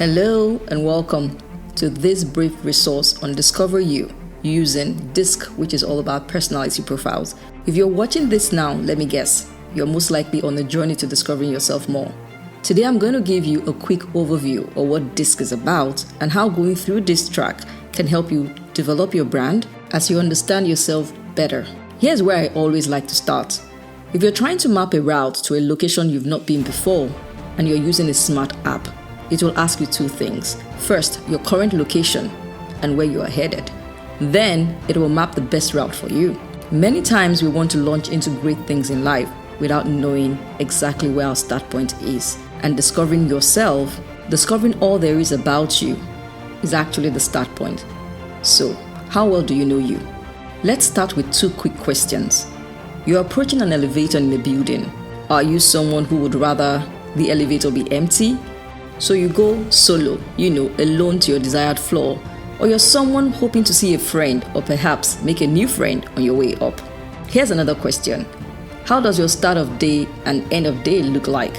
Hello and welcome to this brief resource on Discover You using DISC, which is all about personality profiles. If you're watching this now, let me guess, you're most likely on the journey to discovering yourself more. Today I'm going to give you a quick overview of what DISC is about and how going through this track can help you develop your brand as you understand yourself better. Here's where I always like to start. If you're trying to map a route to a location you've not been before and you're using a smart app, it will ask you two things. First, your current location and where you are headed. Then, it will map the best route for you. Many times we want to launch into great things in life without knowing exactly where our start point is. And discovering yourself, discovering all there is about you, is actually the start point. So, how well do you know you? Let's start with two quick questions. You're approaching an elevator in a building. Are you someone who would rather the elevator be empty? So you go solo, alone to your desired floor, or you're someone hoping to see a friend or perhaps make a new friend on your way up. Here's another question. How does your start of day and end of day look like?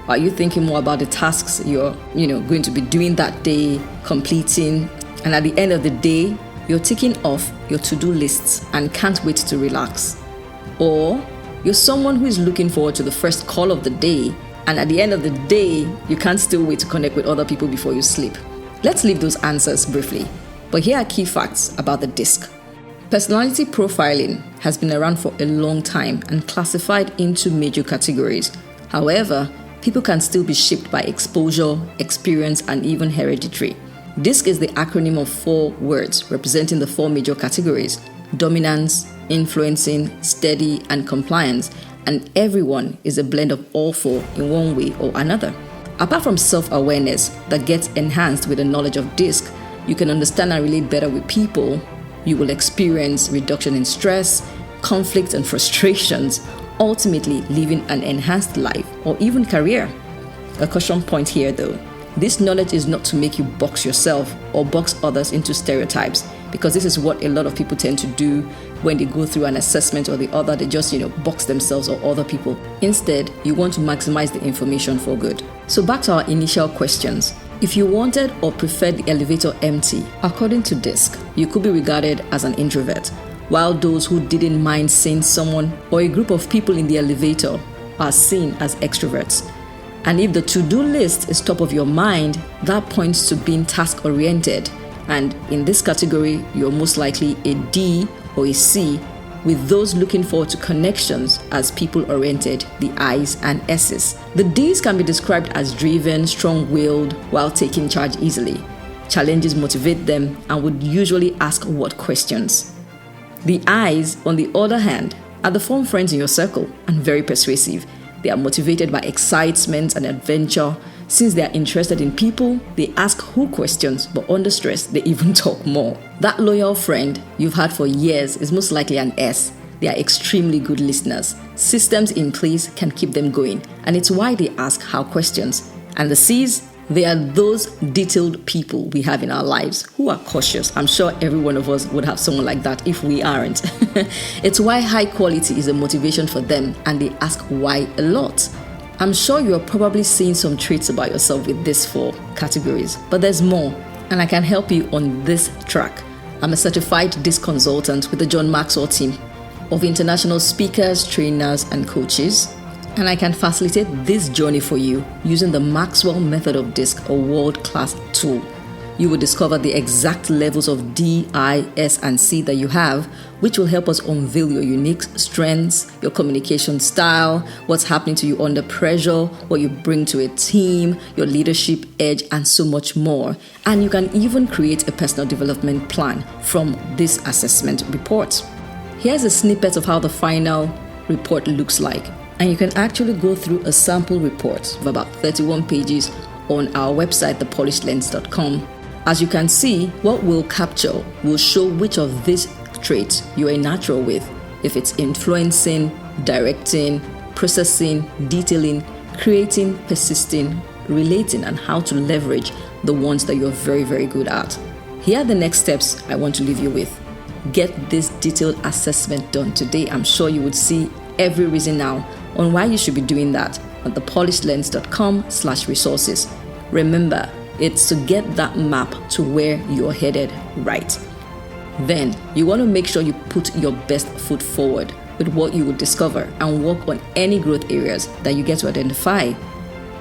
Are you thinking more about the tasks you're, going to be doing that day, completing, and at the end of the day, you're ticking off your to-do lists and can't wait to relax? Or you're someone who is looking forward to the first call of the day, and at the end of the day, you can't still wait to connect with other people before you sleep? Let's leave those answers briefly. But here are key facts about the DISC. Personality profiling has been around for a long time and classified into major categories. However, people can still be shaped by exposure, experience, and even hereditary. DISC is the acronym of 4 words representing the 4 major categories: dominance, influencing, steady, and compliance. And everyone is a blend of all 4 in one way or another. Apart from self-awareness that gets enhanced with the knowledge of DISC, you can understand and relate better with people. You will experience reduction in stress, conflict, and frustrations, ultimately living an enhanced life or even career. A caution point here though. This knowledge is not to make you box yourself or box others into stereotypes, because this is what a lot of people tend to do when they go through an assessment or the other. They just, box themselves or other people. Instead, you want to maximize the information for good. So back to our initial questions. If you wanted or preferred the elevator empty, according to DISC, you could be regarded as an introvert, while those who didn't mind seeing someone or a group of people in the elevator are seen as extroverts. And if the to-do list is top of your mind, that points to being task-oriented. And in this category, you're most likely a D or a C, with those looking forward to connections as people-oriented, the I's and S's. The D's can be described as driven, strong-willed, while taking charge easily. Challenges motivate them and would usually ask what questions. The I's, on the other hand, are the fun friends in your circle and very persuasive. They are motivated by excitement and adventure. Since they are interested in people, they ask who questions, but under stress, they even talk more. That loyal friend you've had for years is most likely an S. They are extremely good listeners. Systems in place can keep them going, and it's why they ask how questions. And the C's, they are those detailed people we have in our lives who are cautious. I'm sure every one of us would have someone like that if we aren't. It's why high quality is a motivation for them, and they ask why a lot. I'm sure you're probably seeing some traits about yourself with these 4 categories, but there's more, and I can help you on this track. I'm a certified DISC consultant with the John Maxwell team of international speakers, trainers, and coaches. And I can facilitate this journey for you using the Maxwell method of DISC, a world-class tool. You will discover the exact levels of D, I, S, and C that you have, which will help us unveil your unique strengths, your communication style, what's happening to you under pressure, what you bring to a team, your leadership edge, and so much more. And you can even create a personal development plan from this assessment report. Here's a snippet of how the final report looks like. And you can actually go through a sample report of about 31 pages on our website, thepolishedlens.com. As you can see, what we'll capture will show which of these traits you're a natural with. If it's influencing, directing, processing, detailing, creating, persisting, relating, and how to leverage the ones that you're very, very good at. Here are the next steps I want to leave you with. Get this detailed assessment done today. I'm sure you would see every reason now on why you should be doing that at thepolishedlens.com/resources. Remember, It's to get that map to where you're headed right. Then you want to make sure you put your best foot forward with what you will discover and work on any growth areas that you get to identify.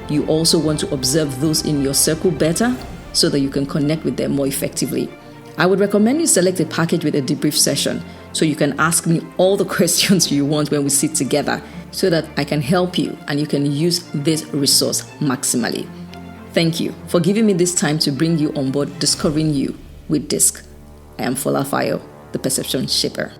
You also want to observe those in your circle better so that you can connect with them more effectively. I would recommend you select a package with a debrief session so you can ask me all the questions you want when we sit together so that I can help you and you can use this resource maximally. Thank you for giving me this time to bring you on board discovering you with DISC. I am FolaFayo, the Perception Shaper.